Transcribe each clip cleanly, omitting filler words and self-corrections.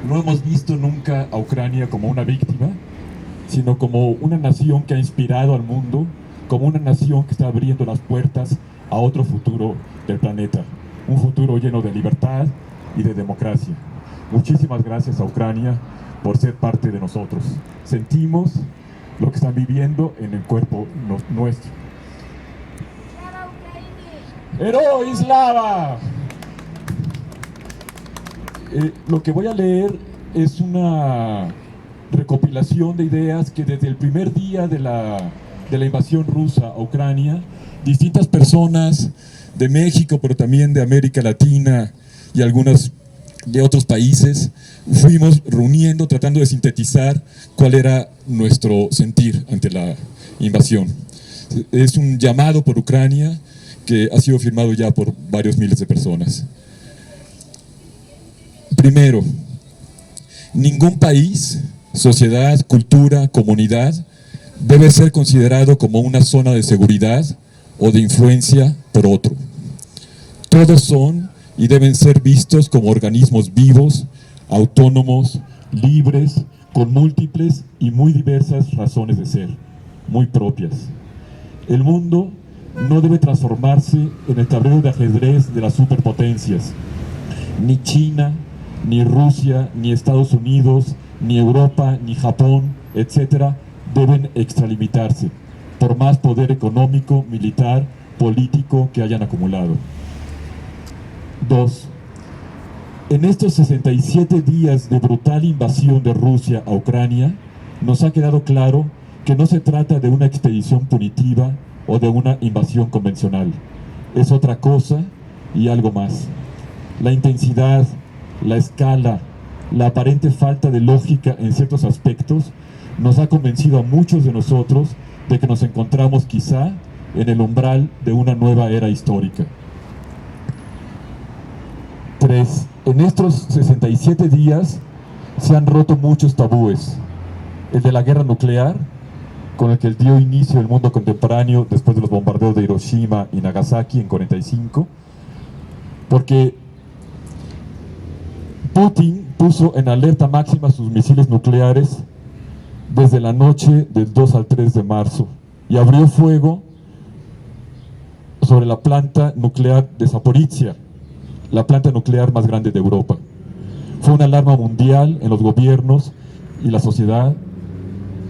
No hemos visto nunca a Ucrania como una víctima, sino como una nación que ha inspirado al mundo, como una nación que está abriendo las puertas a otro futuro del planeta, un futuro lleno de libertad y de democracia. Muchísimas gracias a Ucrania por ser parte de nosotros. Sentimos lo que están viviendo en el cuerpo nuestro. ¡Heroi Slava! Lo que voy a leer es una recopilación de ideas que desde el primer día de la invasión rusa a Ucrania, distintas personas de México, pero también de América Latina y algunas de otros países, fuimos reuniendo, tratando de sintetizar cuál era nuestro sentir ante la invasión. Es un llamado por Ucrania que ha sido firmado ya por varios miles de personas. Primero, ningún país, sociedad, cultura, comunidad debe ser considerado como una zona de seguridad o de influencia por otro. Todos son y deben ser vistos como organismos vivos, autónomos, libres, con múltiples y muy diversas razones de ser, muy propias. El mundo no debe transformarse en el tablero de ajedrez de las superpotencias. Ni China, ni Rusia, ni Estados Unidos, ni Europa, ni Japón, etcétera, deben extralimitarse, por más poder económico, militar, político que hayan acumulado. 2. En estos 67 días de brutal invasión de Rusia a Ucrania, nos ha quedado claro que no se trata de una expedición punitiva o de una invasión convencional. Es otra cosa y algo más. La intensidad, la escala, la aparente falta de lógica en ciertos aspectos nos ha convencido a muchos de nosotros de que nos encontramos quizá en el umbral de una nueva era histórica. 3. En estos 67 días se han roto muchos tabúes. El de la guerra nuclear, con el que dio inicio el mundo contemporáneo después de los bombardeos de Hiroshima y Nagasaki en 45, porque Putin puso en alerta máxima sus misiles nucleares desde la noche del 2 al 3 de marzo y abrió fuego sobre la planta nuclear de Zaporizhia, la planta nuclear más grande de Europa. Fue una alarma mundial en los gobiernos y la sociedad.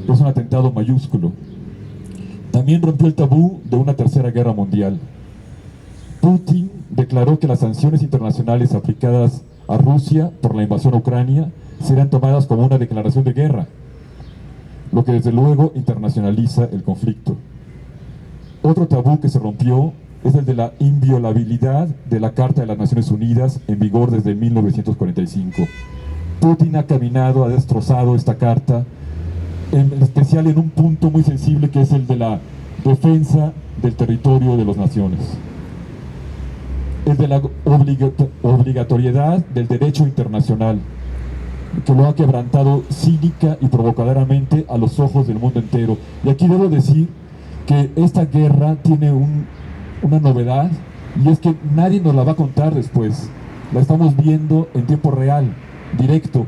Es un atentado mayúsculo. También rompió el tabú de una tercera guerra mundial. Putin declaró que las sanciones internacionales aplicadas a Rusia por la invasión a Ucrania serán tomadas como una declaración de guerra, lo que desde luego internacionaliza el conflicto. Otro tabú que se rompió es el de la inviolabilidad de la Carta de las Naciones Unidas en vigor desde 1945. Putin ha caminado, ha destrozado esta carta, en especial en un punto muy sensible que es el de la defensa del territorio de las naciones. Es de la obligatoriedad del derecho internacional, que lo ha quebrantado cínica y provocadoramente a los ojos del mundo entero. Y aquí debo decir que esta guerra tiene una novedad, y es que nadie nos la va a contar después. La estamos viendo en tiempo real, directo.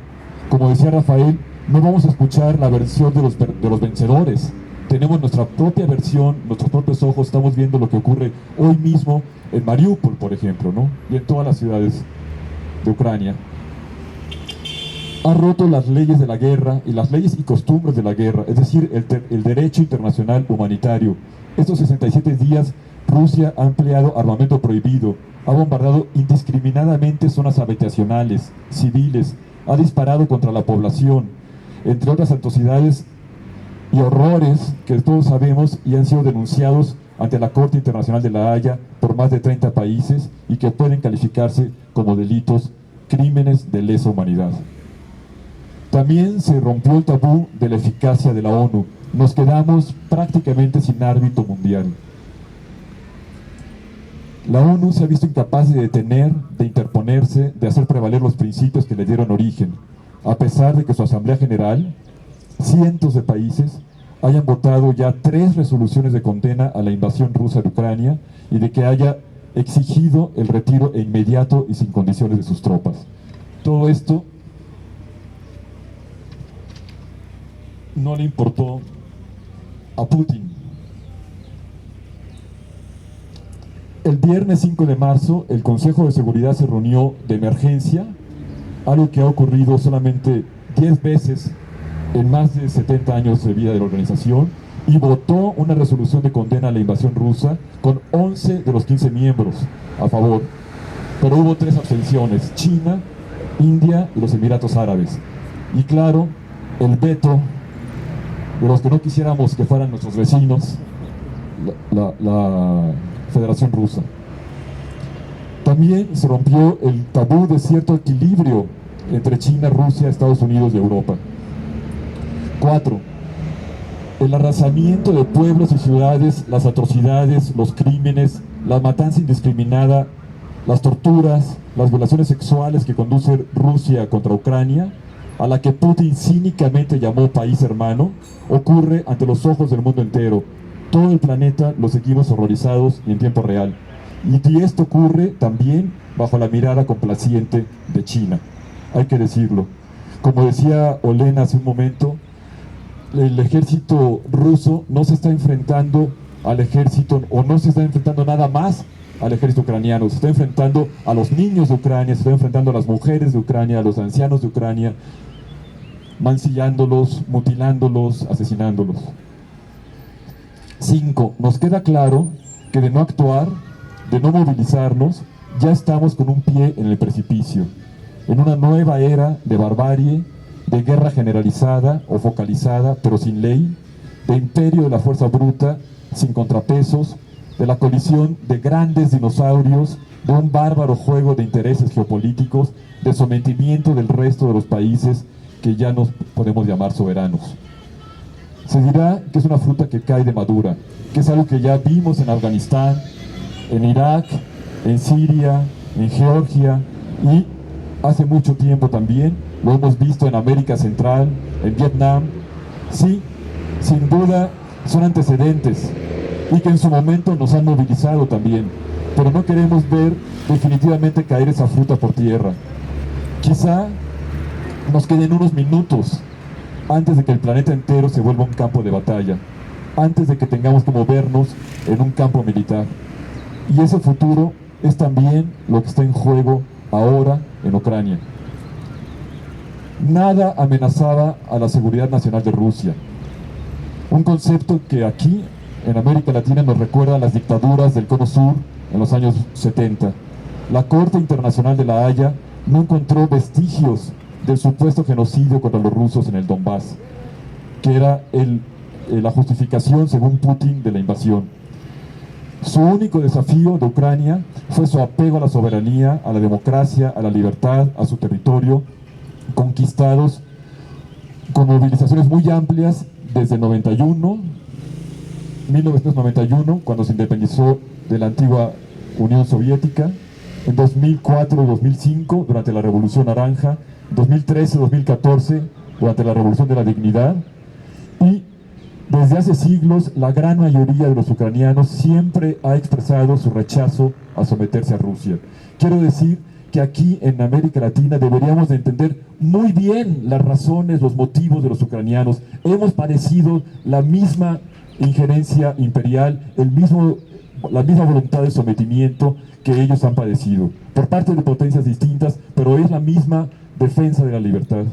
Como decía Rafael, no vamos a escuchar la versión de los vencedores. Tenemos nuestra propia versión, nuestros propios ojos, estamos viendo lo que ocurre hoy mismo en Mariupol, por ejemplo, ¿no? Y en todas las ciudades de Ucrania. Ha roto las leyes de la guerra y las leyes y costumbres de la guerra, es decir, el derecho internacional humanitario. Estos 67 días, Rusia ha empleado armamento prohibido, ha bombardeado indiscriminadamente zonas habitacionales, civiles, ha disparado contra la población, entre otras atrocidades y horrores que todos sabemos y han sido denunciados ante la Corte Internacional de la Haya por más de 30 países y que pueden calificarse como delitos, crímenes de lesa humanidad. También se rompió el tabú de la eficacia de la ONU. Nos quedamos prácticamente sin árbitro mundial. La ONU se ha visto incapaz de detener, de interponerse, de hacer prevaler los principios que le dieron origen, a pesar de que su Asamblea General, cientos de países, hayan votado ya 3 resoluciones de condena a la invasión rusa de Ucrania y de que haya exigido el retiro inmediato y sin condiciones de sus tropas. Todo esto no le importó a Putin. El viernes 5 de marzo, el Consejo de Seguridad se reunió de emergencia, algo que ha ocurrido solamente 10 veces en más de 70 años de vida de la organización, y votó una resolución de condena a la invasión rusa con 11 de los 15 miembros a favor. Pero hubo 3 abstenciones: China, India y los Emiratos Árabes. Y claro, el veto de los que no quisiéramos que fueran nuestros vecinos, la Federación Rusa. También se rompió el tabú de cierto equilibrio entre China, Rusia, Estados Unidos y Europa. 4. El arrasamiento de pueblos y ciudades, las atrocidades, los crímenes, la matanza indiscriminada, las torturas, las violaciones sexuales que conduce Rusia contra Ucrania, a la que Putin cínicamente llamó país hermano, ocurre ante los ojos del mundo entero. Todo el planeta lo seguimos horrorizados y en tiempo real. Y esto ocurre también bajo la mirada complaciente de China. Hay que decirlo. Como decía Olena hace un momento, el ejército ruso no se está enfrentando al ejército, o no se está enfrentando nada más al ejército ucraniano, se está enfrentando a los niños de Ucrania, se está enfrentando a las mujeres de Ucrania, a los ancianos de Ucrania, mancillándolos, mutilándolos, asesinándolos. 5. Nos queda claro que de no actuar, de no movilizarnos, ya estamos con un pie en el precipicio, en una nueva era de barbarie, de guerra generalizada o focalizada, pero sin ley, de imperio de la fuerza bruta, sin contrapesos, de la colisión de grandes dinosaurios, de un bárbaro juego de intereses geopolíticos, de sometimiento del resto de los países que ya nos podemos llamar soberanos. Se dirá que es una fruta que cae de madura, que es algo que ya vimos en Afganistán, en Irak, en Siria, en Georgia, y hace mucho tiempo también lo hemos visto en América Central, en Vietnam. Sí, sin duda son antecedentes y que en su momento nos han movilizado también, pero no queremos ver definitivamente caer esa fruta por tierra. Quizá nos queden unos minutos antes de que el planeta entero se vuelva un campo de batalla, antes de que tengamos que movernos en un campo militar. Y ese futuro es también lo que está en juego ahora en Ucrania. Nada amenazaba a la seguridad nacional de Rusia. Un concepto que aquí, en América Latina, nos recuerda a las dictaduras del Cono Sur en los años 70. La Corte Internacional de la Haya no encontró vestigios del supuesto genocidio contra los rusos en el Donbass, que era la justificación, según Putin, de la invasión. Su único desafío de Ucrania fue su apego a la soberanía, a la democracia, a la libertad, a su territorio, conquistados con movilizaciones muy amplias desde 1991, cuando se independizó de la antigua Unión Soviética, en 2004 y 2005, durante la Revolución Naranja, 2013-2014, durante la Revolución de la Dignidad, y desde hace siglos la gran mayoría de los ucranianos siempre ha expresado su rechazo a someterse a Rusia. Quiero decir que aquí en América Latina deberíamos de entender muy bien las razones, los motivos de los ucranianos. Hemos padecido la misma injerencia imperial, la misma voluntad de sometimiento que ellos han padecido, por parte de potencias distintas, pero es la misma defensa de la libertad.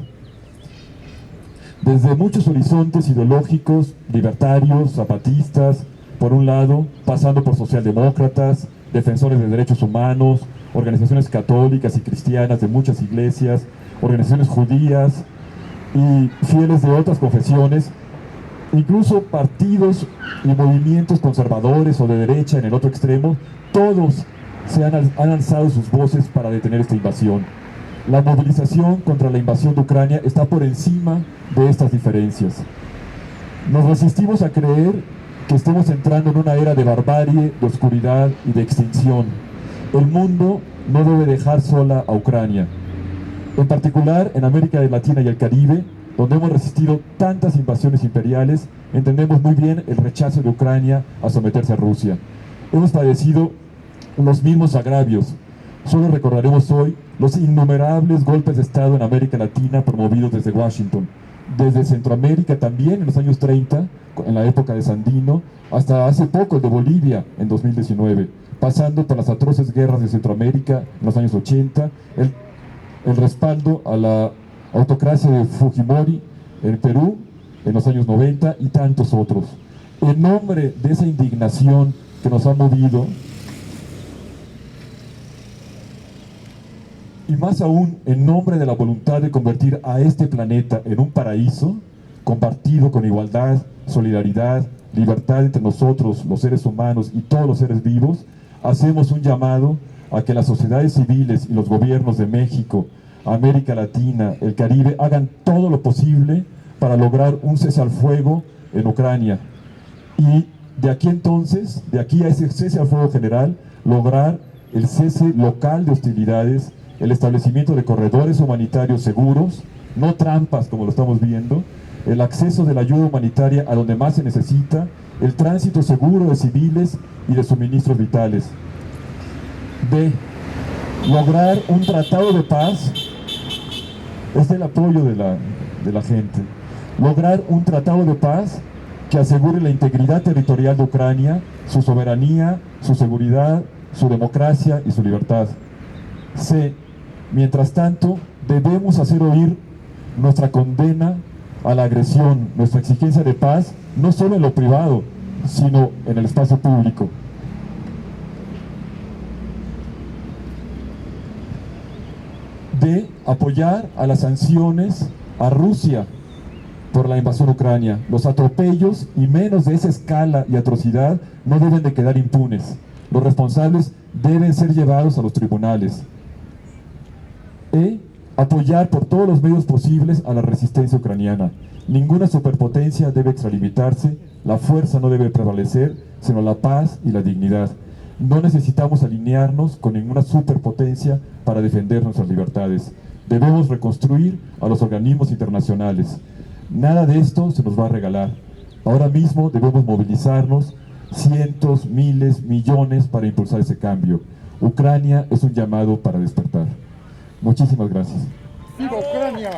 Desde muchos horizontes ideológicos, libertarios, zapatistas, por un lado, pasando por socialdemócratas, defensores de derechos humanos, organizaciones católicas y cristianas de muchas iglesias, organizaciones judías y fieles de otras confesiones, incluso partidos y movimientos conservadores o de derecha en el otro extremo, todos han alzado sus voces para detener esta invasión. La movilización contra la invasión de Ucrania está por encima de estas diferencias. Nos resistimos a creer que estemos entrando en una era de barbarie, de oscuridad y de extinción. El mundo no debe dejar sola a Ucrania. En particular, en América Latina y el Caribe, donde hemos resistido tantas invasiones imperiales, entendemos muy bien el rechazo de Ucrania a someterse a Rusia. Hemos padecido los mismos agravios. Solo recordaremos hoy los innumerables golpes de Estado en América Latina promovidos desde Washington, desde Centroamérica también en los años 30, en la época de Sandino, hasta hace poco el de Bolivia en 2019, pasando por las atroces guerras de Centroamérica en los años 80, el respaldo a la autocracia de Fujimori en Perú en los años 90 y tantos otros. En nombre de esa indignación que nos ha movido, y más aún en nombre de la voluntad de convertir a este planeta en un paraíso, compartido con igualdad, solidaridad, libertad entre nosotros, los seres humanos y todos los seres vivos, hacemos un llamado a que las sociedades civiles y los gobiernos de México, América Latina, el Caribe, hagan todo lo posible para lograr un cese al fuego en Ucrania. Y de aquí entonces, de aquí a ese cese al fuego general, lograr el cese local de hostilidades, el establecimiento de corredores humanitarios seguros, no trampas como lo estamos viendo, el acceso de la ayuda humanitaria a donde más se necesita, el tránsito seguro de civiles y de suministros vitales. B. Lograr un tratado de paz, es el apoyo de la gente, lograr un tratado de paz que asegure la integridad territorial de Ucrania, su soberanía, su seguridad, su democracia y su libertad. C. Mientras tanto, debemos hacer oír nuestra condena a la agresión, nuestra exigencia de paz, no solo en lo privado, sino en el espacio público. D. Apoyar a las sanciones a Rusia por la invasión a Ucrania. Los atropellos, y menos de esa escala y atrocidad, no deben de quedar impunes. Los responsables deben ser llevados a los tribunales. E. Apoyar por todos los medios posibles a la resistencia ucraniana. Ninguna superpotencia debe extralimitarse, la fuerza no debe prevalecer, sino la paz y la dignidad. No necesitamos alinearnos con ninguna superpotencia para defender nuestras libertades. Debemos reconstruir a los organismos internacionales. Nada de esto se nos va a regalar. Ahora mismo debemos movilizarnos cientos, miles, millones para impulsar ese cambio. Ucrania es un llamado para despertar. Muchísimas gracias. ¡Viva Ucrania!